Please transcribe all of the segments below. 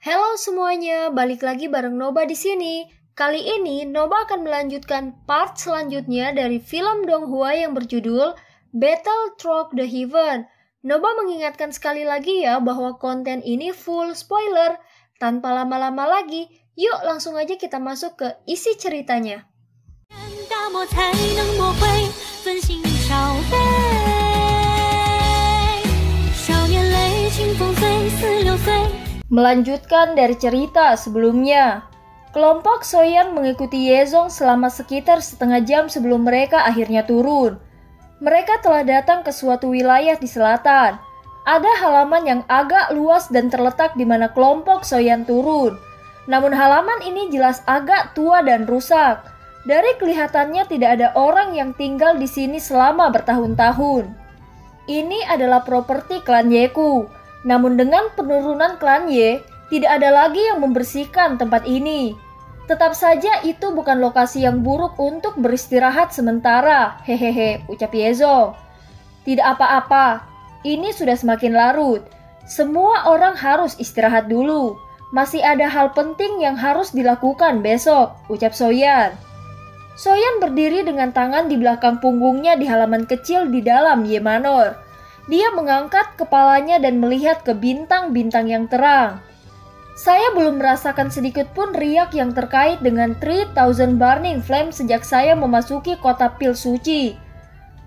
Halo semuanya, balik lagi bareng Noba di sini. Kali ini Noba akan melanjutkan part selanjutnya dari film Donghua yang berjudul Battle Through the Heaven. Noba mengingatkan sekali lagi ya bahwa konten ini full spoiler. Tanpa lama-lama lagi, yuk langsung aja kita masuk ke isi ceritanya. Melanjutkan dari cerita sebelumnya, kelompok Soyan mengikuti Yezong selama sekitar setengah jam sebelum mereka akhirnya turun. Mereka telah datang ke suatu wilayah di selatan. Ada halaman yang agak luas dan terletak di mana kelompok Soyan turun. Namun halaman ini jelas agak tua dan rusak. Dari kelihatannya tidak ada orang yang tinggal di sini selama bertahun-tahun. Ini adalah properti klan Yeku. Namun dengan penurunan klan Ye, tidak ada lagi yang membersihkan tempat ini. Tetap saja itu bukan lokasi yang buruk untuk beristirahat sementara, hehehe, ucap Yezong. Tidak apa-apa, ini sudah semakin larut. Semua orang harus istirahat dulu. Masih ada hal penting yang harus dilakukan besok, ucap Soyan. Soyan berdiri dengan tangan di belakang punggungnya di halaman kecil di dalam Ye Manor. Dia mengangkat kepalanya dan melihat ke bintang-bintang yang terang. Saya belum merasakan sedikit pun riak yang terkait dengan 3000 Burning Flame sejak saya memasuki kota pil suci.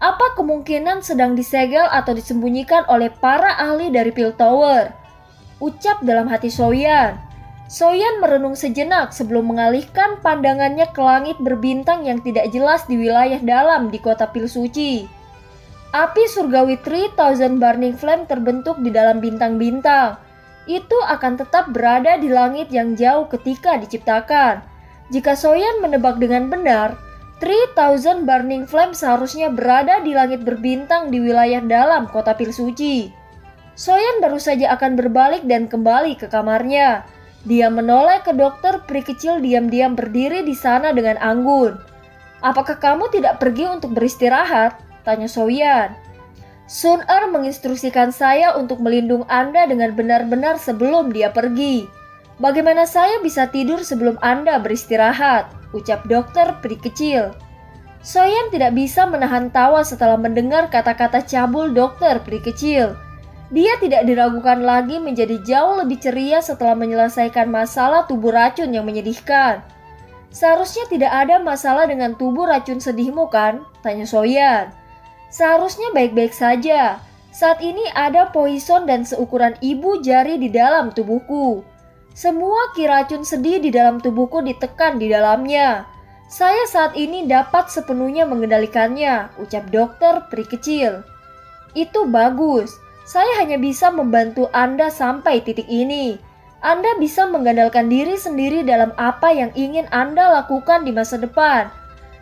Apa kemungkinan sedang disegel atau disembunyikan oleh para ahli dari Pil Tower? Ucap dalam hati Soyan. Soyan merenung sejenak sebelum mengalihkan pandangannya ke langit berbintang yang tidak jelas di wilayah dalam di kota pil suci. Api surgawi 3000 Burning Flame terbentuk di dalam bintang-bintang. Itu akan tetap berada di langit yang jauh ketika diciptakan. Jika Soyan menebak dengan benar, 3000 Burning Flame seharusnya berada di langit berbintang di wilayah dalam kota pil suci. Soyan baru saja akan berbalik dan kembali ke kamarnya. Dia menoleh ke dokter peri kecil diam-diam berdiri di sana dengan anggun. "Apakah kamu tidak pergi untuk beristirahat?" tanya Soyan. "Sun-er menginstruksikan saya untuk melindungi Anda dengan benar-benar sebelum dia pergi. Bagaimana saya bisa tidur sebelum Anda beristirahat?" ucap dokter peri kecil. Soyan tidak bisa menahan tawa setelah mendengar kata-kata cabul dokter peri kecil. Dia tidak diragukan lagi menjadi jauh lebih ceria setelah menyelesaikan masalah tubuh racun yang menyedihkan. "Seharusnya tidak ada masalah dengan tubuh racun sedihmu kan?" tanya Soyan. "Seharusnya baik-baik saja. Saat ini ada poison dan seukuran ibu jari di dalam tubuhku. Semua ki racun sedih di dalam tubuhku ditekan di dalamnya. Saya saat ini dapat sepenuhnya mengendalikannya," ucap dokter peri kecil. "Itu bagus. Saya hanya bisa membantu Anda sampai titik ini. Anda bisa mengandalkan diri sendiri dalam apa yang ingin Anda lakukan di masa depan.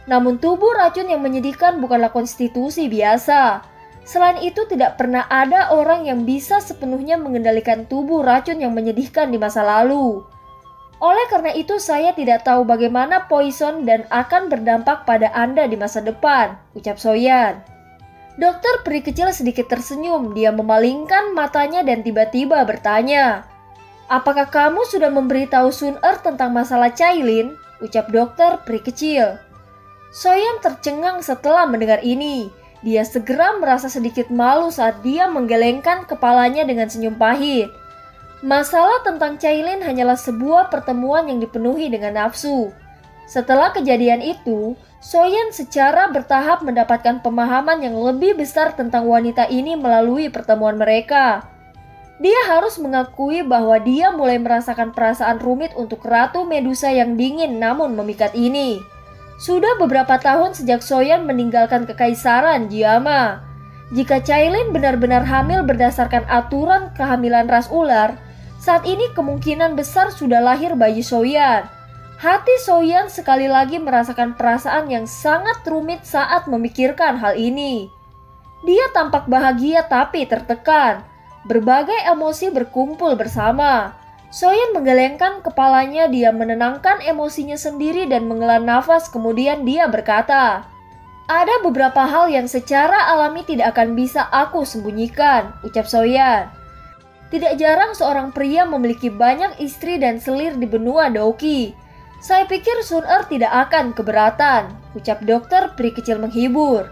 Namun tubuh racun yang menyedihkan bukanlah konstitusi biasa. Selain itu tidak pernah ada orang yang bisa sepenuhnya mengendalikan tubuh racun yang menyedihkan di masa lalu. Oleh karena itu saya tidak tahu bagaimana poison dan akan berdampak pada Anda di masa depan," ucap Soyan. Dokter peri kecil sedikit tersenyum. Dia memalingkan matanya dan tiba-tiba bertanya, "Apakah kamu sudah memberitahu Sun-er tentang masalah Cailin?" ucap dokter peri kecil. Soyan tercengang setelah mendengar ini. Dia segera merasa sedikit malu saat dia menggelengkan kepalanya dengan senyum pahit. Masalah tentang Cailin hanyalah sebuah pertemuan yang dipenuhi dengan nafsu. Setelah kejadian itu, Soyan secara bertahap mendapatkan pemahaman yang lebih besar tentang wanita ini melalui pertemuan mereka. Dia harus mengakui bahwa dia mulai merasakan perasaan rumit untuk Ratu Medusa yang dingin namun memikat ini. Sudah beberapa tahun sejak Soyan meninggalkan kekaisaran Jiama. Jika Cailin benar-benar hamil berdasarkan aturan kehamilan ras ular, saat ini kemungkinan besar sudah lahir bayi Soyan. Hati Soyan sekali lagi merasakan perasaan yang sangat rumit saat memikirkan hal ini. Dia tampak bahagia tapi tertekan. Berbagai emosi berkumpul bersama. Soyan menggelengkan kepalanya, dia menenangkan emosinya sendiri dan menghela nafas, kemudian dia berkata, "Ada beberapa hal yang secara alami tidak akan bisa aku sembunyikan," ucap Soyan. Tidak jarang seorang pria memiliki banyak istri dan selir di benua Doki. Saya pikir Sun-er tidak akan keberatan, ucap dokter peri kecil menghibur.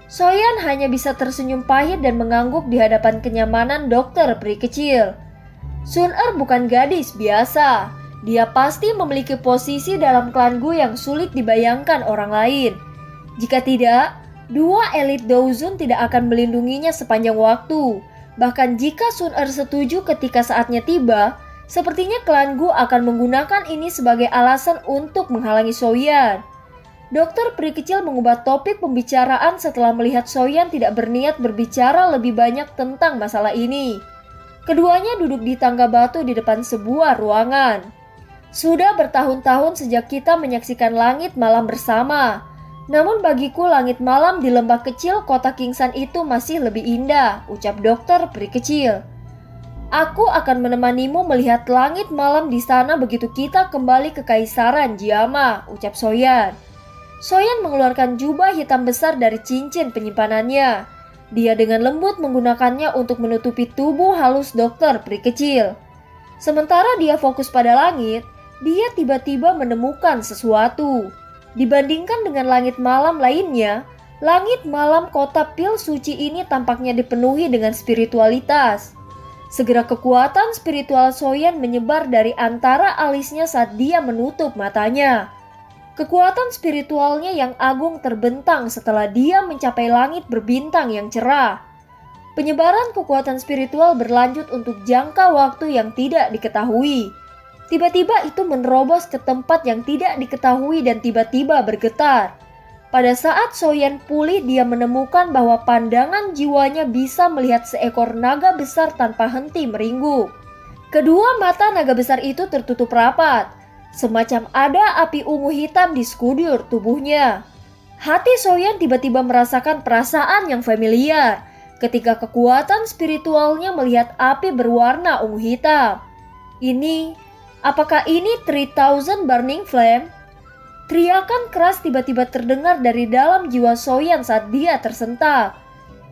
Soyan hanya bisa tersenyum pahit dan mengangguk di hadapan kenyamanan dokter peri kecil. Sun-er bukan gadis biasa. Dia pasti memiliki posisi dalam klan Gu yang sulit dibayangkan orang lain. Jika tidak, dua elit Douzun tidak akan melindunginya sepanjang waktu. Bahkan jika Sun-er setuju ketika saatnya tiba, sepertinya klan Gu akan menggunakan ini sebagai alasan untuk menghalangi Soyan. Dokter peri kecil mengubah topik pembicaraan setelah melihat Soyan tidak berniat berbicara lebih banyak tentang masalah ini. Keduanya duduk di tangga batu di depan sebuah ruangan. Sudah bertahun-tahun sejak kita menyaksikan langit malam bersama. Namun bagiku langit malam di lembah kecil kota Kingsan itu masih lebih indah, ucap dokter peri kecil. Aku akan menemanimu melihat langit malam di sana begitu kita kembali ke Kaisaran Jiama, ucap Soyan. Soyan mengeluarkan jubah hitam besar dari cincin penyimpanannya. Dia dengan lembut menggunakannya untuk menutupi tubuh halus dokter peri kecil. Sementara dia fokus pada langit, dia tiba-tiba menemukan sesuatu. Dibandingkan dengan langit malam lainnya, langit malam kota pil suci ini tampaknya dipenuhi dengan spiritualitas. Segera kekuatan spiritual Soyan menyebar dari antara alisnya saat dia menutup matanya. Kekuatan spiritualnya yang agung terbentang setelah dia mencapai langit berbintang yang cerah. Penyebaran kekuatan spiritual berlanjut untuk jangka waktu yang tidak diketahui. Tiba-tiba itu menerobos ke tempat yang tidak diketahui dan tiba-tiba bergetar. Pada saat Soyan pulih, dia menemukan bahwa pandangan jiwanya bisa melihat seekor naga besar tanpa henti meringguk. Kedua mata naga besar itu tertutup rapat, semacam ada api ungu hitam di sekujur tubuhnya. Hati Soyan tiba-tiba merasakan perasaan yang familiar ketika kekuatan spiritualnya melihat api berwarna ungu hitam. Apakah ini 3000 Burning Flame? Teriakan keras tiba-tiba terdengar dari dalam jiwa Soyan saat dia tersentak.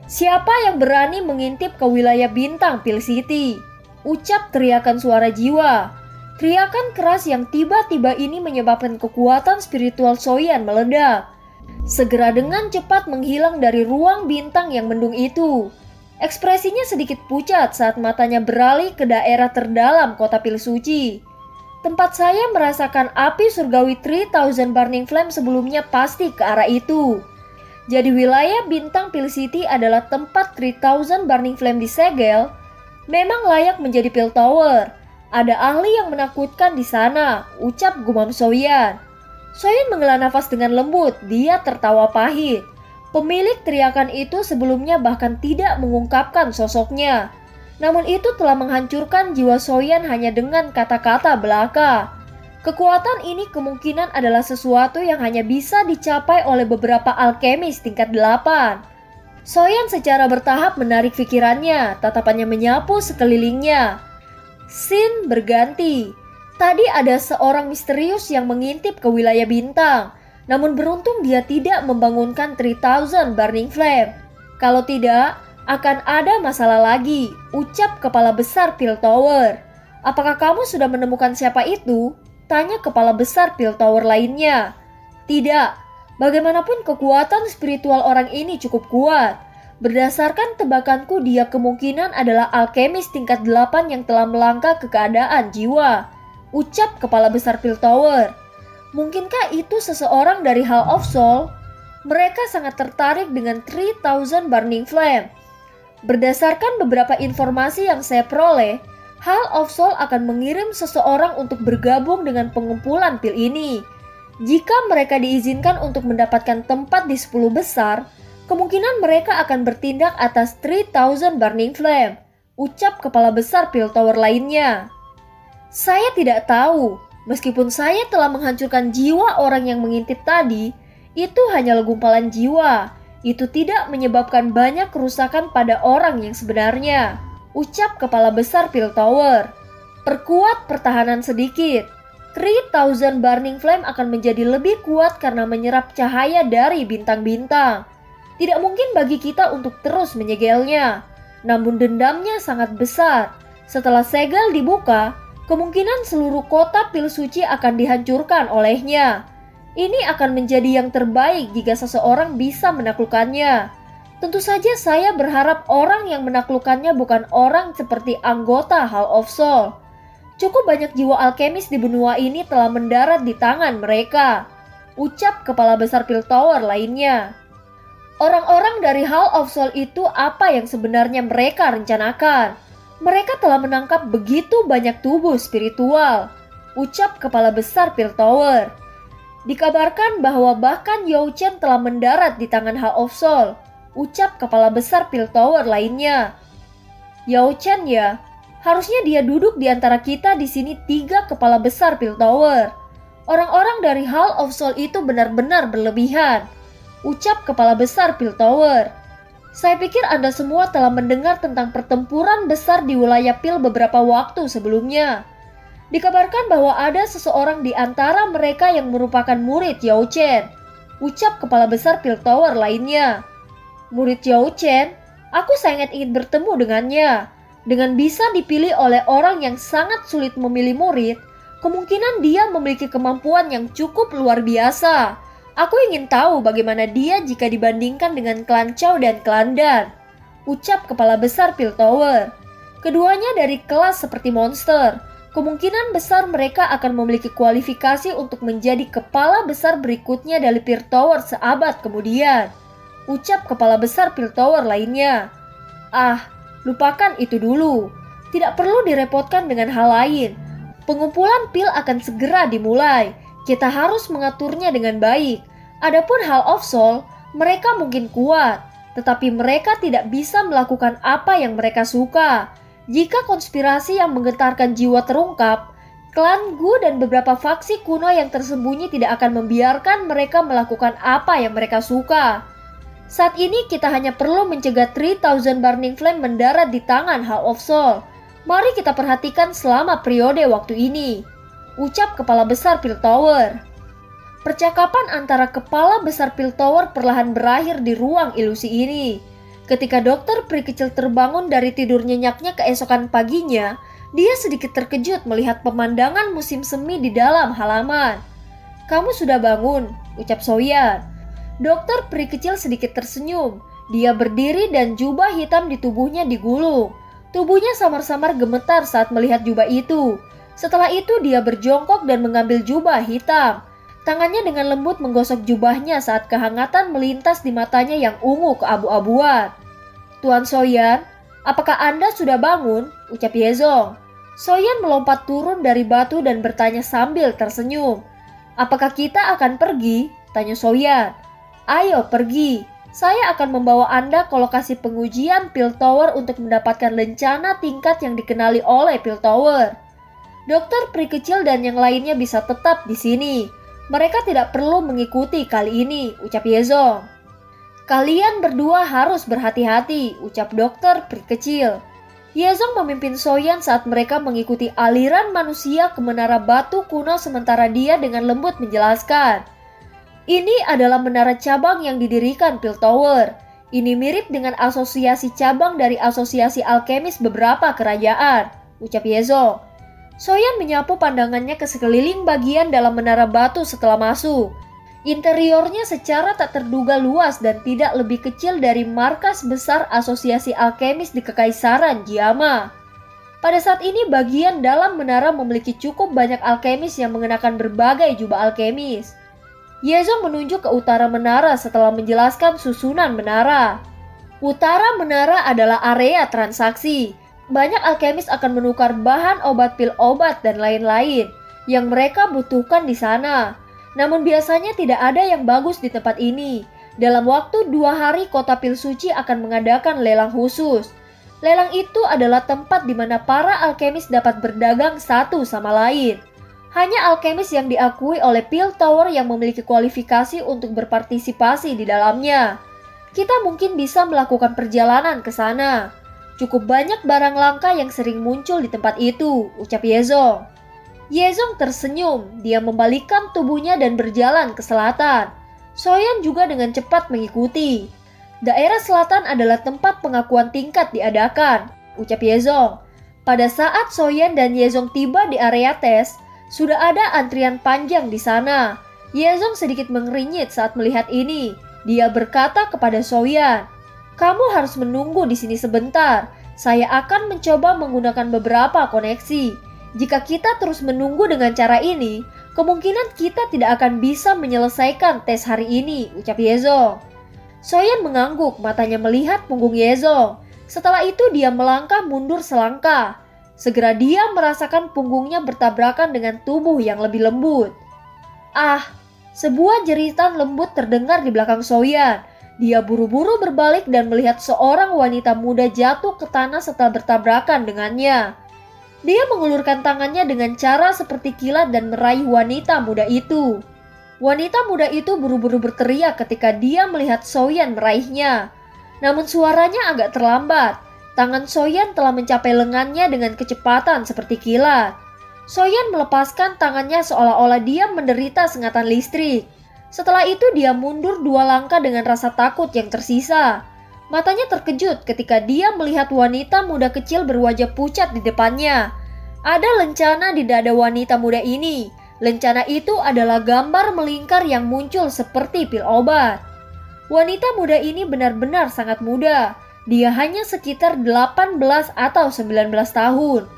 Siapa yang berani mengintip ke wilayah bintang Pil City? Ucap teriakan suara jiwa. Teriakan keras yang tiba-tiba ini menyebabkan kekuatan spiritual Soyan meledak. Segera dengan cepat menghilang dari ruang bintang yang mendung itu. Ekspresinya sedikit pucat saat matanya beralih ke daerah terdalam kota Pil Suci. Tempat saya merasakan api surgawi 3000 Burning Flame sebelumnya pasti ke arah itu. Jadi wilayah bintang Pil City adalah tempat 3000 Burning Flame disegel. Memang layak menjadi Pil Tower. Ada ahli yang menakutkan di sana, ucap gumam Soyan. Soyan menghela nafas dengan lembut, dia tertawa pahit. Pemilik teriakan itu sebelumnya bahkan tidak mengungkapkan sosoknya. Namun itu telah menghancurkan jiwa Soyan hanya dengan kata-kata belaka. Kekuatan ini kemungkinan adalah sesuatu yang hanya bisa dicapai oleh beberapa alkemis tingkat 8. Soyan secara bertahap menarik pikirannya, tatapannya menyapu sekelilingnya. Scene berganti. Tadi ada seorang misterius yang mengintip ke wilayah bintang. Namun beruntung dia tidak membangunkan 3000 Burning Flame. Kalau tidak, akan ada masalah lagi, ucap kepala besar Pil Tower. Apakah kamu sudah menemukan siapa itu? Tanya kepala besar Pil Tower lainnya. Tidak, bagaimanapun kekuatan spiritual orang ini cukup kuat. Berdasarkan tebakanku, dia kemungkinan adalah alkemis tingkat 8 yang telah melangkah ke keadaan jiwa, ucap kepala besar Pil Tower. Mungkinkah itu seseorang dari Hall of Soul? Mereka sangat tertarik dengan 3000 Burning Flame. Berdasarkan beberapa informasi yang saya peroleh, Hall of Soul akan mengirim seseorang untuk bergabung dengan pengumpulan pil ini. Jika mereka diizinkan untuk mendapatkan tempat di 10 besar, kemungkinan mereka akan bertindak atas 3000 Burning Flame, ucap kepala besar Pil Tower lainnya. Saya tidak tahu, meskipun saya telah menghancurkan jiwa orang yang mengintip tadi, itu hanyalah gumpalan jiwa. Itu tidak menyebabkan banyak kerusakan pada orang yang sebenarnya, ucap kepala besar Pil Tower. Perkuat pertahanan sedikit. 3000 Burning Flame akan menjadi lebih kuat karena menyerap cahaya dari bintang-bintang. Tidak mungkin bagi kita untuk terus menyegelnya. Namun dendamnya sangat besar. Setelah segel dibuka, kemungkinan seluruh kota pil suci akan dihancurkan olehnya. Ini akan menjadi yang terbaik jika seseorang bisa menaklukkannya. Tentu saja saya berharap orang yang menaklukkannya bukan orang seperti anggota Hall of Soul. Cukup banyak jiwa alkemis di benua ini telah mendarat di tangan mereka, ucap kepala besar Piltover lainnya. Orang-orang dari Hall of Soul itu apa yang sebenarnya mereka rencanakan? Mereka telah menangkap begitu banyak tubuh spiritual, ucap kepala besar Piltover. Dikabarkan bahwa bahkan Yao Chen telah mendarat di tangan Hall of Soul, ucap kepala besar Piltover lainnya. Yao Chen ya, harusnya dia duduk di antara kita di sini 3 kepala besar Piltover. Orang-orang dari Hall of Soul itu benar-benar berlebihan, ucap kepala besar Piltover. Saya pikir Anda semua telah mendengar tentang pertempuran besar di wilayah Pil beberapa waktu sebelumnya. Dikabarkan bahwa ada seseorang di antara mereka yang merupakan murid Yao Chen, ucap kepala besar Piltover lainnya. Murid Yao Chen, aku sangat ingin bertemu dengannya. Dengan bisa dipilih oleh orang yang sangat sulit memilih murid, kemungkinan dia memiliki kemampuan yang cukup luar biasa. Aku ingin tahu bagaimana dia jika dibandingkan dengan klan Chow dan klan Dan, ucap kepala besar Piltover. Keduanya dari kelas seperti monster. Kemungkinan besar mereka akan memiliki kualifikasi untuk menjadi kepala besar berikutnya dari Piltover seabad kemudian, ucap kepala besar Piltover lainnya. Ah, lupakan itu dulu. Tidak perlu direpotkan dengan hal lain. Pengumpulan pil akan segera dimulai. Kita harus mengaturnya dengan baik. Adapun Hall of Soul, mereka mungkin kuat, tetapi mereka tidak bisa melakukan apa yang mereka suka. Jika konspirasi yang menggetarkan jiwa terungkap, klan Gu dan beberapa faksi kuno yang tersembunyi tidak akan membiarkan mereka melakukan apa yang mereka suka. Saat ini kita hanya perlu mencegah 3000 Burning Flame mendarat di tangan Hall of Soul. Mari kita perhatikan selama periode waktu ini, ucap kepala besar Piltover. Percakapan antara kepala besar Piltover perlahan berakhir di ruang ilusi ini. Ketika dokter peri kecil terbangun dari tidur nyenyaknya keesokan paginya, dia sedikit terkejut melihat pemandangan musim semi di dalam halaman. Kamu sudah bangun, ucap Soyan. Dokter peri kecil sedikit tersenyum. Dia berdiri dan jubah hitam di tubuhnya digulung. Tubuhnya samar-samar gemetar saat melihat jubah itu. Setelah itu dia berjongkok dan mengambil jubah hitam. Tangannya dengan lembut menggosok jubahnya saat kehangatan melintas di matanya yang ungu keabu-abuan. Tuan Soyan, apakah Anda sudah bangun? Ucap Yezong. Soyan melompat turun dari batu dan bertanya sambil tersenyum. Apakah kita akan pergi? Tanya Soyan. Ayo pergi. Saya akan membawa Anda ke lokasi pengujian Piltover untuk mendapatkan lencana tingkat yang dikenali oleh Piltover. Dokter peri kecil dan yang lainnya bisa tetap di sini. Mereka tidak perlu mengikuti kali ini, ucap Yezong. Kalian berdua harus berhati-hati, ucap dokter peri kecil. Yezong memimpin Soyan saat mereka mengikuti aliran manusia ke menara batu kuno sementara dia dengan lembut menjelaskan. Ini adalah menara cabang yang didirikan Piltover. Ini mirip dengan asosiasi cabang dari asosiasi alkemis beberapa kerajaan, ucap Yezong. Soyan menyapu pandangannya ke sekeliling bagian dalam menara batu setelah masuk. Interiornya secara tak terduga luas dan tidak lebih kecil dari markas besar asosiasi alkemis di Kekaisaran Jiama. Pada saat ini bagian dalam menara memiliki cukup banyak alkemis yang mengenakan berbagai jubah alkemis. Yezong menunjuk ke utara menara setelah menjelaskan susunan menara. Utara menara adalah area transaksi. Banyak alkemis akan menukar bahan obat pil obat dan lain-lain yang mereka butuhkan di sana. Namun biasanya tidak ada yang bagus di tempat ini. Dalam waktu 2 hari kota pil suci akan mengadakan lelang khusus. Lelang itu adalah tempat di mana para alkemis dapat berdagang satu sama lain. Hanya alkemis yang diakui oleh Piltover yang memiliki kualifikasi untuk berpartisipasi di dalamnya. Kita mungkin bisa melakukan perjalanan ke sana. Cukup banyak barang langka yang sering muncul di tempat itu, ucap Yezong. Yezong tersenyum, dia membalikkan tubuhnya dan berjalan ke selatan. Soyan juga dengan cepat mengikuti. Daerah selatan adalah tempat pengakuan tingkat diadakan, ucap Yezong. Pada saat Soyan dan Yezong tiba di area tes, sudah ada antrian panjang di sana. Yezong sedikit mengeringit saat melihat ini. Dia berkata kepada Soyan, "Kamu harus menunggu di sini sebentar. Saya akan mencoba menggunakan beberapa koneksi. Jika kita terus menunggu dengan cara ini, kemungkinan kita tidak akan bisa menyelesaikan tes hari ini," ucap Yezong. Soyan mengangguk, matanya melihat punggung Yezong. Setelah itu dia melangkah mundur selangkah. Segera dia merasakan punggungnya bertabrakan dengan tubuh yang lebih lembut. Ah, sebuah jeritan lembut terdengar di belakang Soyan. Dia buru-buru berbalik dan melihat seorang wanita muda jatuh ke tanah setelah bertabrakan dengannya. Dia mengulurkan tangannya dengan cara seperti kilat dan meraih wanita muda itu. Wanita muda itu buru-buru berteriak ketika dia melihat Soyan meraihnya. Namun suaranya agak terlambat. Tangan Soyan telah mencapai lengannya dengan kecepatan seperti kilat. Soyan melepaskan tangannya seolah-olah dia menderita sengatan listrik. Setelah itu dia mundur 2 langkah dengan rasa takut yang tersisa. Matanya terkejut ketika dia melihat wanita muda kecil berwajah pucat di depannya. Ada lencana di dada wanita muda ini. Lencana itu adalah gambar melingkar yang muncul seperti pil obat. Wanita muda ini benar-benar sangat muda. Dia hanya sekitar 18 atau 19 tahun.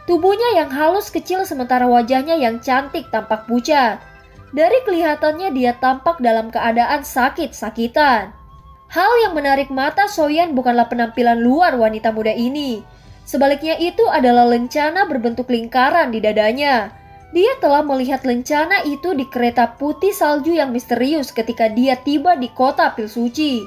Tubuhnya yang halus kecil sementara wajahnya yang cantik tampak pucat. Dari kelihatannya dia tampak dalam keadaan sakit-sakitan. Hal yang menarik mata Soyan bukanlah penampilan luar wanita muda ini. Sebaliknya itu adalah lencana berbentuk lingkaran di dadanya. Dia telah melihat lencana itu di kereta putih salju yang misterius ketika dia tiba di kota pil suci.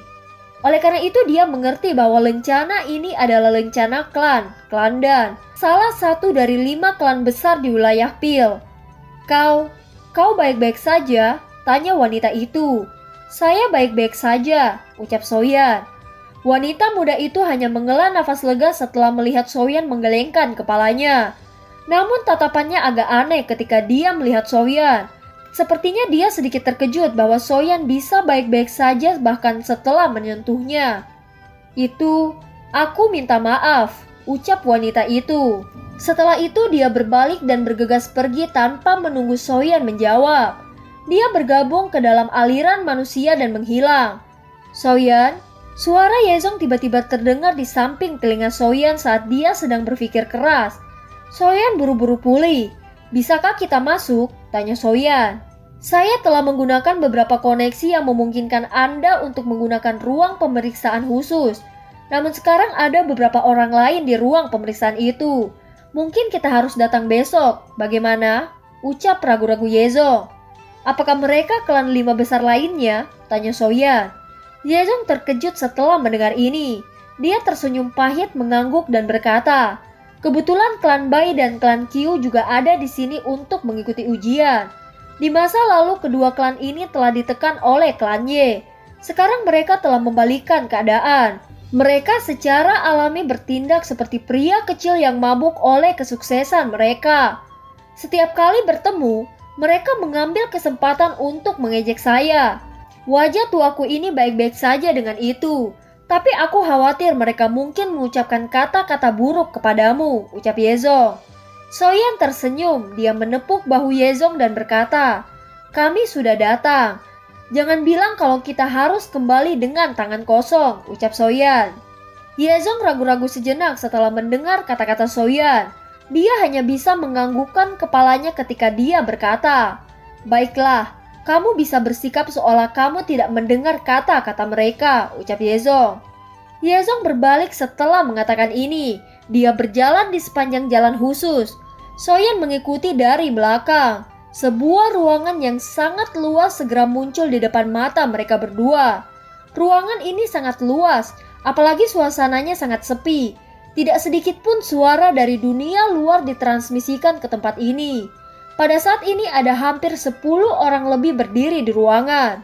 Oleh karena itu dia mengerti bahwa lencana ini adalah lencana klan Dan, salah satu dari 5 klan besar di wilayah pil. Kau baik-baik saja? Tanya wanita itu. Saya baik-baik saja, ucap Soyan. Wanita muda itu hanya menghela nafas lega setelah melihat Soyan menggelengkan kepalanya. Namun tatapannya agak aneh ketika dia melihat Soyan. Sepertinya dia sedikit terkejut bahwa Soyan bisa baik-baik saja bahkan setelah menyentuhnya. Aku minta maaf, ucap wanita itu. Setelah itu dia berbalik dan bergegas pergi tanpa menunggu Soyan menjawab. Dia bergabung ke dalam aliran manusia dan menghilang. Soyan, suara Yezong tiba-tiba terdengar di samping telinga Soyan saat dia sedang berpikir keras. Soyan buru-buru pulih. "Bisakah kita masuk?" tanya Soyan. "Saya telah menggunakan beberapa koneksi yang memungkinkan Anda untuk menggunakan ruang pemeriksaan khusus. Namun sekarang ada beberapa orang lain di ruang pemeriksaan itu. Mungkin kita harus datang besok. Bagaimana?" ucap ragu-ragu Yezong. "Apakah mereka klan 5 besar lainnya?" tanya Soyan. Yezong terkejut setelah mendengar ini. Dia tersenyum pahit mengangguk dan berkata, "Kebetulan klan Bai dan klan Qiu juga ada di sini untuk mengikuti ujian. Di masa lalu kedua klan ini telah ditekan oleh klan Ye. Sekarang mereka telah membalikkan keadaan. Mereka secara alami bertindak seperti pria kecil yang mabuk oleh kesuksesan mereka. Setiap kali bertemu, mereka mengambil kesempatan untuk mengejek saya. Wajah tuaku ini baik-baik saja dengan itu. Tapi aku khawatir mereka mungkin mengucapkan kata-kata buruk kepadamu," ucap Yezong. Soyan tersenyum, dia menepuk bahu Yezong dan berkata, "Kami sudah datang. Jangan bilang kalau kita harus kembali dengan tangan kosong," ucap Soyan. Yezong ragu-ragu sejenak setelah mendengar kata-kata Soyan. Dia hanya bisa menganggukkan kepalanya ketika dia berkata, "Baiklah, kamu bisa bersikap seolah kamu tidak mendengar kata-kata mereka," ucap Yezong. Yezong berbalik setelah mengatakan ini. Dia berjalan di sepanjang jalan khusus. Soyan mengikuti dari belakang. Sebuah ruangan yang sangat luas segera muncul di depan mata mereka berdua. Ruangan ini sangat luas, apalagi suasananya sangat sepi. Tidak sedikit pun suara dari dunia luar ditransmisikan ke tempat ini. Pada saat ini ada hampir 10 orang lebih berdiri di ruangan.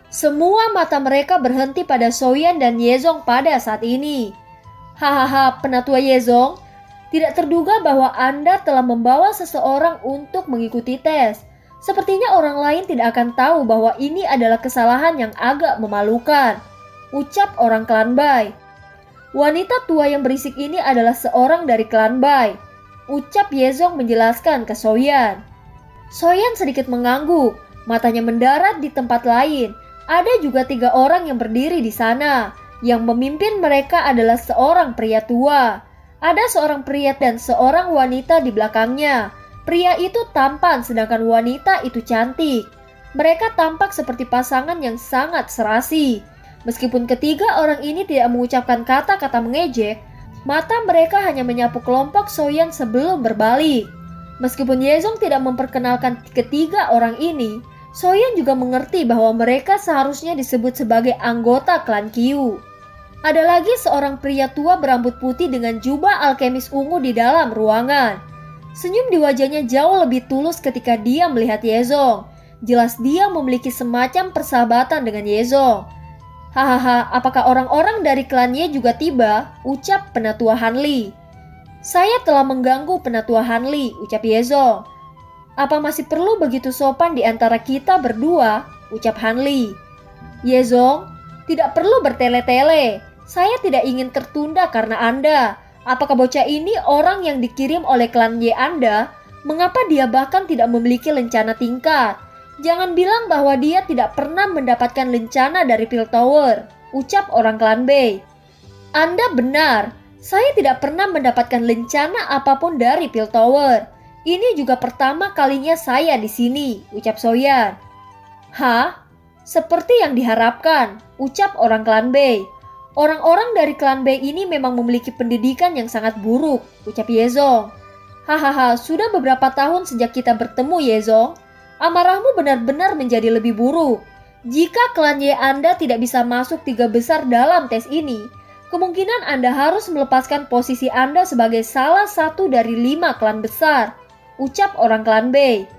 Semua mata mereka berhenti pada Soyan dan Yezong pada saat ini. "Hahaha, penatua Yezong, tidak terduga bahwa Anda telah membawa seseorang untuk mengikuti tes. Sepertinya orang lain tidak akan tahu bahwa ini adalah kesalahan yang agak memalukan," ucap orang klan Bai. Wanita tua yang berisik ini adalah seorang dari klan Bai, ucap Yezong menjelaskan ke Soyan. Soyan sedikit mengangguk, matanya mendarat di tempat lain. Ada juga 3 orang yang berdiri di sana. Yang memimpin mereka adalah seorang pria tua. Ada seorang pria dan seorang wanita di belakangnya. Pria itu tampan sedangkan wanita itu cantik. Mereka tampak seperti pasangan yang sangat serasi. Meskipun ketiga orang ini tidak mengucapkan kata-kata mengejek, mata mereka hanya menyapu kelompok Soyan sebelum berbalik. Meskipun Yezong tidak memperkenalkan ketiga orang ini, Soyan juga mengerti bahwa mereka seharusnya disebut sebagai anggota klan Qiu. Ada lagi seorang pria tua berambut putih dengan jubah alkemis ungu di dalam ruangan. Senyum di wajahnya jauh lebih tulus ketika dia melihat Yezong. Jelas dia memiliki semacam persahabatan dengan Yezong. Hahaha, apakah orang-orang dari klannya juga tiba? Ucap penatua Hanli. Saya telah mengganggu penatua Hanli, ucap Yezong. Apa masih perlu begitu sopan di antara kita berdua? Ucap Hanli. Yezong, tidak perlu bertele-tele. Saya tidak ingin tertunda karena Anda. Apakah bocah ini orang yang dikirim oleh klan Y Anda? Mengapa dia bahkan tidak memiliki lencana tingkat? Jangan bilang bahwa dia tidak pernah mendapatkan lencana dari Piltover, ucap orang klan B. Anda benar. Saya tidak pernah mendapatkan lencana apapun dari Piltover. Ini juga pertama kalinya saya di sini, ucap Soyan. Hah? Seperti yang diharapkan, ucap orang klan B. Orang-orang dari klan B ini memang memiliki pendidikan yang sangat buruk, ucap Yezong. Hahaha, sudah beberapa tahun sejak kita bertemu Yezong. Amarahmu benar-benar menjadi lebih buruk. Jika klan Y Anda tidak bisa masuk 3 besar dalam tes ini, kemungkinan Anda harus melepaskan posisi Anda sebagai salah satu dari 5 klan besar, ucap orang klan B.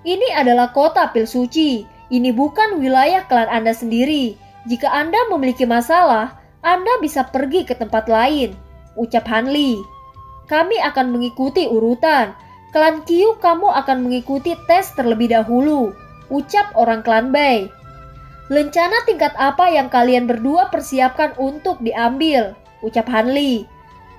Ini adalah kota pil suci. Ini bukan wilayah klan Anda sendiri. Jika Anda memiliki masalah, Anda bisa pergi ke tempat lain, ucap Hanli. Kami akan mengikuti urutan. Klan Qiu kamu akan mengikuti tes terlebih dahulu, ucap orang klan Bai. Lencana tingkat apa yang kalian berdua persiapkan untuk diambil, ucap Hanli.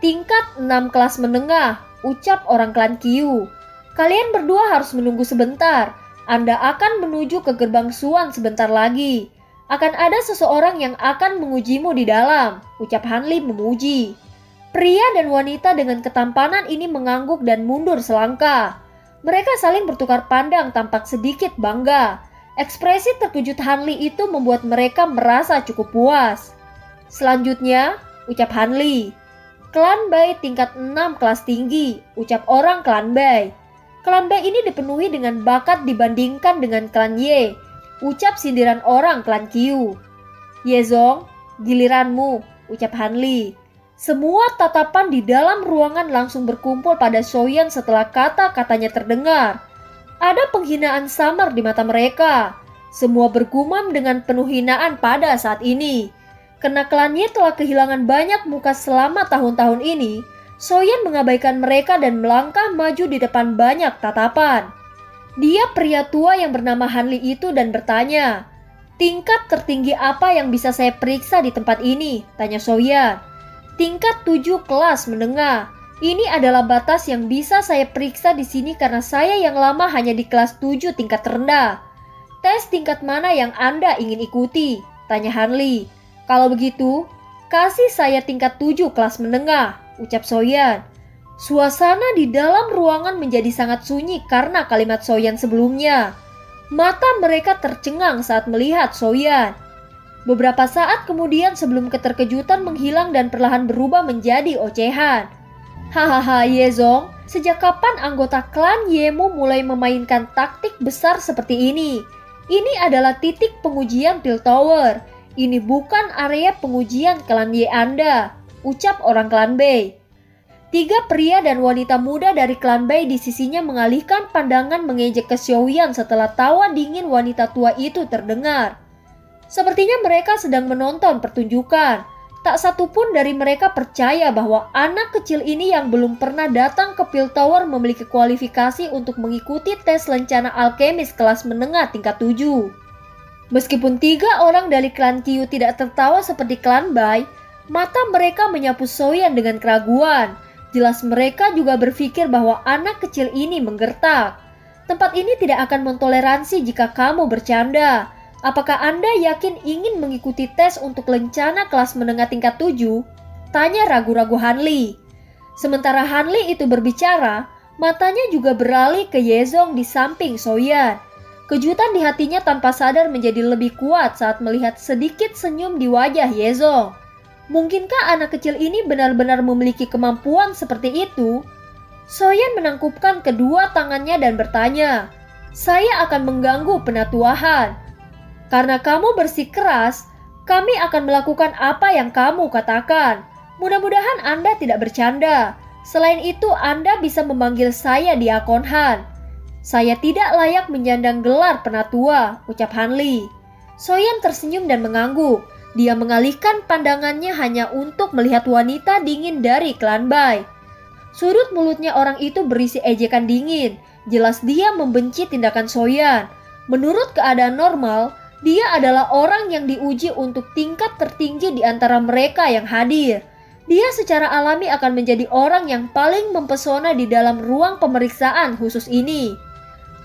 Tingkat 6 kelas menengah, ucap orang klan Qiu. Kalian berdua harus menunggu sebentar. Anda akan menuju ke gerbang Suan sebentar lagi. Akan ada seseorang yang akan mengujimu di dalam, ucap Hanli memuji. Pria dan wanita dengan ketampanan ini mengangguk dan mundur selangkah. Mereka saling bertukar pandang tampak sedikit bangga. Ekspresi terkejut Hanli itu membuat mereka merasa cukup puas. Selanjutnya, ucap Hanli. Klan Bai tingkat 6 kelas tinggi, ucap orang klan Bai. Klan Bai ini dipenuhi dengan bakat dibandingkan dengan klan Y, ucap sindiran orang klan Qiu. Yezong, giliranmu, ucap Hanli. Semua tatapan di dalam ruangan langsung berkumpul pada Soyan setelah kata-katanya terdengar. Ada penghinaan samar di mata mereka. Semua bergumam dengan penuh hinaan pada saat ini. Karena klannya telah kehilangan banyak muka selama tahun-tahun ini, Soyan mengabaikan mereka dan melangkah maju di depan banyak tatapan. Dia pria tua yang bernama Hanli itu dan bertanya, "Tingkat tertinggi apa yang bisa saya periksa di tempat ini?" tanya Soyan. Tingkat 7 kelas menengah. Ini adalah batas yang bisa saya periksa di sini karena saya yang lama hanya di kelas 7 tingkat rendah. Tes tingkat mana yang Anda ingin ikuti? Tanya Hanli. Kalau begitu, kasih saya tingkat 7 kelas menengah, ucap Soyan. Suasana di dalam ruangan menjadi sangat sunyi karena kalimat Soyan sebelumnya. Mata mereka tercengang saat melihat Soyan. Beberapa saat kemudian sebelum keterkejutan menghilang dan perlahan berubah menjadi ocehan. Hahaha Yezong, sejak kapan anggota klan Yemu mulai memainkan taktik besar seperti ini? Ini adalah titik pengujian Piltover. Ini bukan area pengujian klan Y Anda, ucap orang klan Bai. 3 pria dan wanita muda dari klan Bai di sisinya mengalihkan pandangan mengejek ke Xiaoyan setelah tawa dingin wanita tua itu terdengar. Sepertinya mereka sedang menonton pertunjukan. Tak satu pun dari mereka percaya bahwa anak kecil ini yang belum pernah datang ke Piltover memiliki kualifikasi untuk mengikuti tes lencana alkemis kelas menengah tingkat 7. Meskipun 3 orang dari klan Qiu tidak tertawa seperti klan Bai, Mata mereka menyapu Soyan dengan keraguan. Jelas mereka juga berpikir bahwa anak kecil ini menggertak. Tempat ini tidak akan mentoleransi jika kamu bercanda. Apakah Anda yakin ingin mengikuti tes untuk lencana kelas menengah tingkat 7? Tanya ragu-ragu Hanli. Sementara Hanli itu berbicara, matanya juga beralih ke Yezong di samping Soyan. Kejutan di hatinya tanpa sadar menjadi lebih kuat saat melihat sedikit senyum di wajah Yezong. Mungkinkah anak kecil ini benar-benar memiliki kemampuan seperti itu? Soyan menangkupkan kedua tangannya dan bertanya, "Saya akan mengganggu penatuahan. Karena kamu bersikeras, kami akan melakukan apa yang kamu katakan. Mudah-mudahan Anda tidak bercanda. Selain itu, Anda bisa memanggil saya Diakon Han." "Saya tidak layak menyandang gelar penatua," ucap Hanli. Soyan tersenyum dan mengangguk. Dia mengalihkan pandangannya hanya untuk melihat wanita dingin dari klan Bai. Sudut mulutnya orang itu berisi ejekan dingin. Jelas dia membenci tindakan Soyan. Menurut keadaan normal, dia adalah orang yang diuji untuk tingkat tertinggi di antara mereka yang hadir. Dia secara alami akan menjadi orang yang paling mempesona di dalam ruang pemeriksaan khusus ini.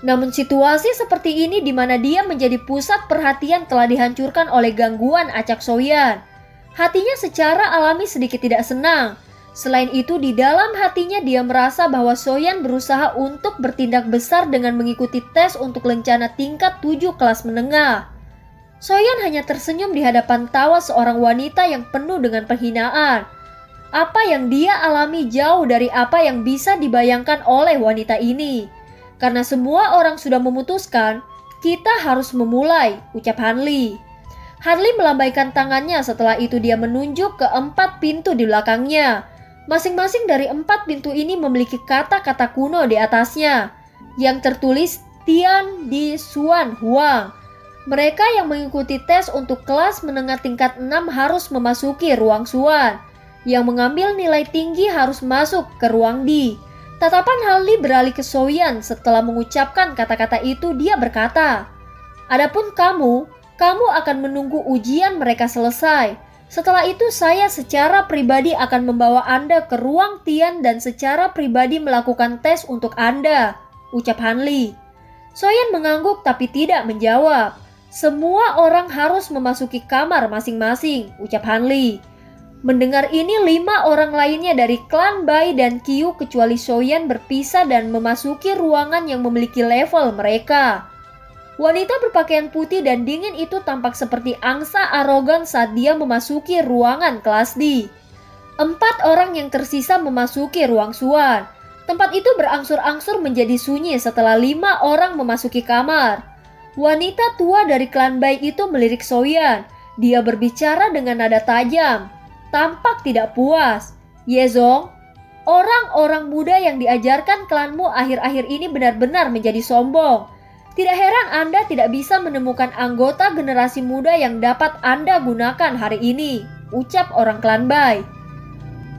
Namun situasi seperti ini di mana dia menjadi pusat perhatian telah dihancurkan oleh gangguan acak Soyan. Hatinya secara alami sedikit tidak senang. Selain itu, di dalam hatinya dia merasa bahwa Soyan berusaha untuk bertindak besar dengan mengikuti tes untuk lencana tingkat 7 kelas menengah. Soyan hanya tersenyum di hadapan tawa seorang wanita yang penuh dengan penghinaan. Apa yang dia alami jauh dari apa yang bisa dibayangkan oleh wanita ini. Karena semua orang sudah memutuskan, kita harus memulai, ucap Hanli. Hanli melambaikan tangannya, setelah itu dia menunjuk ke 4 pintu di belakangnya. Masing-masing dari 4 pintu ini memiliki kata-kata kuno di atasnya, yang tertulis Tian Di Xuan Huang. Mereka yang mengikuti tes untuk kelas menengah tingkat 6 harus memasuki ruang Xuan. Yang mengambil nilai tinggi harus masuk ke ruang Di. Tatapan Hanli beralih ke Soyan. Setelah mengucapkan kata-kata itu, dia berkata, "Adapun kamu akan menunggu ujian mereka selesai. Setelah itu saya secara pribadi akan membawa Anda ke ruang Tian dan secara pribadi melakukan tes untuk Anda," ucap Hanli. Soyan mengangguk tapi tidak menjawab. "Semua orang harus memasuki kamar masing-masing," ucap Hanli. Mendengar ini, 5 orang lainnya dari klan Bai dan Qiu kecuali Soyan berpisah dan memasuki ruangan yang memiliki level mereka. Wanita berpakaian putih dan dingin itu tampak seperti angsa arogan saat dia memasuki ruangan kelas D. 4 orang yang tersisa memasuki ruang Xuan. Tempat itu berangsur-angsur menjadi sunyi setelah 5 orang memasuki kamar. Wanita tua dari klan Bai itu melirik Soyan. Dia berbicara dengan nada tajam. Tampak tidak puas. "Yezong, orang-orang muda yang diajarkan klanmu akhir-akhir ini benar-benar menjadi sombong. Tidak heran Anda tidak bisa menemukan anggota generasi muda yang dapat Anda gunakan hari ini," ucap orang klan Bai.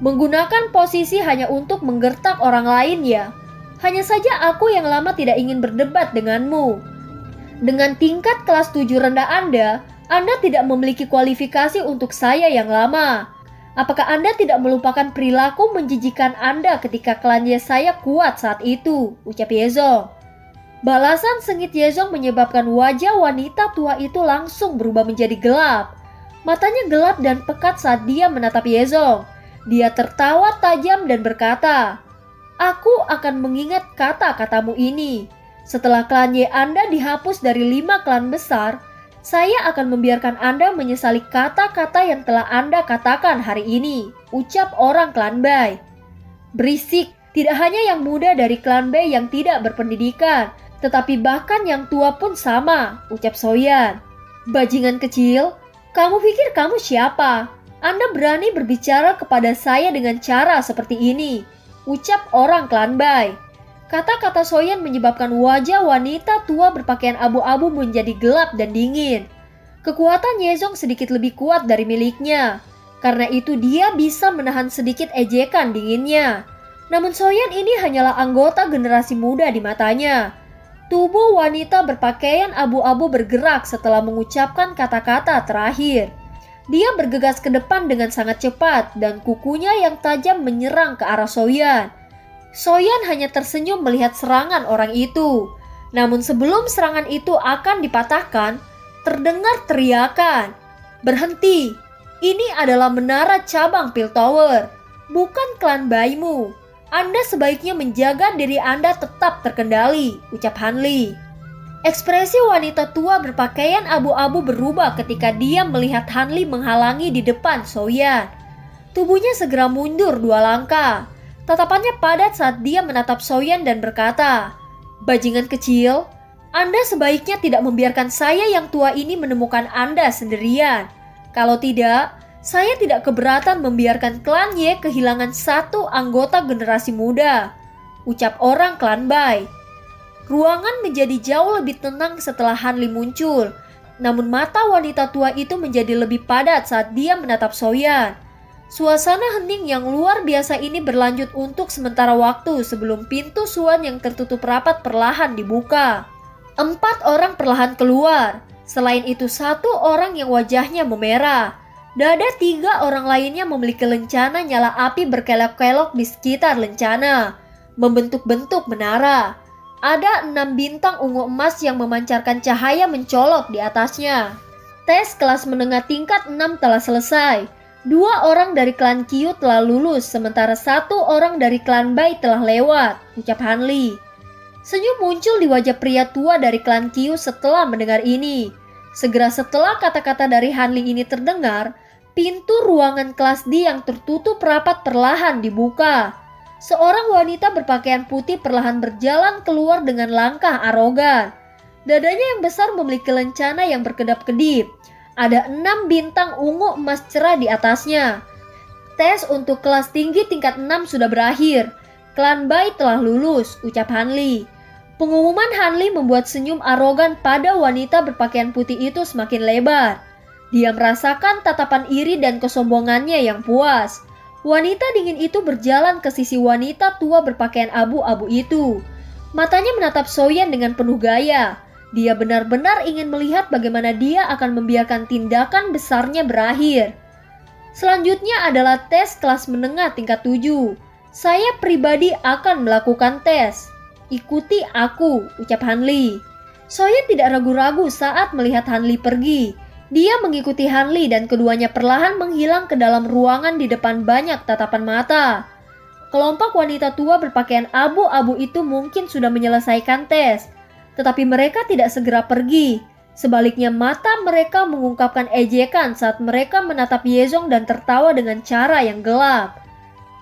"Menggunakan posisi hanya untuk menggertak orang lain ya? Hanya saja aku yang lama tidak ingin berdebat denganmu. Dengan tingkat kelas 7 rendah Anda tidak memiliki kualifikasi untuk saya yang lama. Apakah Anda tidak melupakan perilaku menjijikan Anda ketika klan saya kuat saat itu?" ucap Yezong. Balasan sengit Yezong menyebabkan wajah wanita tua itu langsung berubah menjadi gelap. Matanya gelap dan pekat saat dia menatap Yezong. Dia tertawa tajam dan berkata, "Aku akan mengingat kata-katamu ini. Setelah klan Anda dihapus dari 5 klan besar, saya akan membiarkan Anda menyesali kata-kata yang telah Anda katakan hari ini," ucap orang klan Bai. "Berisik, tidak hanya yang muda dari klan Bai yang tidak berpendidikan, tetapi bahkan yang tua pun sama," ucap Soyan. "Bajingan kecil, kamu pikir kamu siapa? Anda berani berbicara kepada saya dengan cara seperti ini," ucap orang klan Bai. Kata-kata Soyan menyebabkan wajah wanita tua berpakaian abu-abu menjadi gelap dan dingin. Kekuatan Yezong sedikit lebih kuat dari miliknya. Karena itu dia bisa menahan sedikit ejekan dinginnya. Namun Soyan ini hanyalah anggota generasi muda di matanya. Tubuh wanita berpakaian abu-abu bergerak setelah mengucapkan kata-kata terakhir. Dia bergegas ke depan dengan sangat cepat dan kukunya yang tajam menyerang ke arah Soyan. Soyan hanya tersenyum melihat serangan orang itu. Namun sebelum serangan itu akan dipatahkan, terdengar teriakan, "Berhenti! Ini adalah menara cabang Piltover, bukan klan Baimu. Anda sebaiknya menjaga diri Anda tetap terkendali," ucap Hanli. Ekspresi wanita tua berpakaian abu-abu berubah ketika dia melihat Hanli menghalangi di depan Soyan. Tubuhnya segera mundur 2 langkah. Tatapannya padat saat dia menatap Soyan dan berkata, "Bajingan kecil, Anda sebaiknya tidak membiarkan saya yang tua ini menemukan Anda sendirian. Kalau tidak, saya tidak keberatan membiarkan klan Ye kehilangan 1 anggota generasi muda," ucap orang klan Bai. Ruangan menjadi jauh lebih tenang setelah Hanli muncul. Namun mata wanita tua itu menjadi lebih padat saat dia menatap Soyan. Suasana hening yang luar biasa ini berlanjut untuk sementara waktu sebelum pintu Suan yang tertutup rapat perlahan dibuka. 4 orang perlahan keluar. Selain itu 1 orang yang wajahnya memerah. Dada 3 orang lainnya memiliki lencana nyala api berkelok-kelok di sekitar lencana, membentuk-bentuk menara. Ada 6 bintang ungu emas yang memancarkan cahaya mencolok di atasnya. Tes kelas menengah tingkat 6 telah selesai. 2 orang dari klan Qiu telah lulus, sementara 1 orang dari klan Bai telah lewat, ucap Hanli. Senyum muncul di wajah pria tua dari klan Qiu setelah mendengar ini. Segera setelah kata-kata dari Hanli ini terdengar, pintu ruangan kelas D yang tertutup rapat perlahan dibuka. Seorang wanita berpakaian putih perlahan berjalan keluar dengan langkah arogan. Dadanya yang besar memiliki lencana yang berkedap-kedip. Ada 6 bintang ungu emas cerah di atasnya. Tes untuk kelas tinggi tingkat 6 sudah berakhir. Klan Bai telah lulus, ucap Hanli. Pengumuman Hanli membuat senyum arogan pada wanita berpakaian putih itu semakin lebar. Dia merasakan tatapan iri dan kesombongannya yang puas. Wanita dingin itu berjalan ke sisi wanita tua berpakaian abu-abu itu. Matanya menatap Soyan dengan penuh gaya. Dia benar-benar ingin melihat bagaimana dia akan membiarkan tindakan besarnya berakhir. Selanjutnya adalah tes kelas menengah tingkat 7. Saya pribadi akan melakukan tes. Ikuti aku, ucap Hanli. Soyan tidak ragu-ragu saat melihat Hanli pergi. Dia mengikuti Hanli dan keduanya perlahan menghilang ke dalam ruangan di depan banyak tatapan mata. Kelompok wanita tua berpakaian abu-abu itu mungkin sudah menyelesaikan tes, tetapi mereka tidak segera pergi. Sebaliknya mata mereka mengungkapkan ejekan saat mereka menatap Yezong dan tertawa dengan cara yang gelap.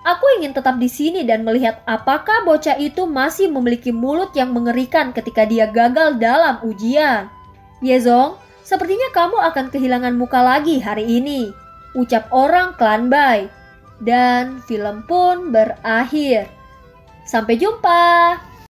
Aku ingin tetap di sini dan melihat apakah bocah itu masih memiliki mulut yang mengerikan ketika dia gagal dalam ujian. Yezong, sepertinya kamu akan kehilangan muka lagi hari ini, ucap orang klan Bai. Dan film pun berakhir. Sampai jumpa.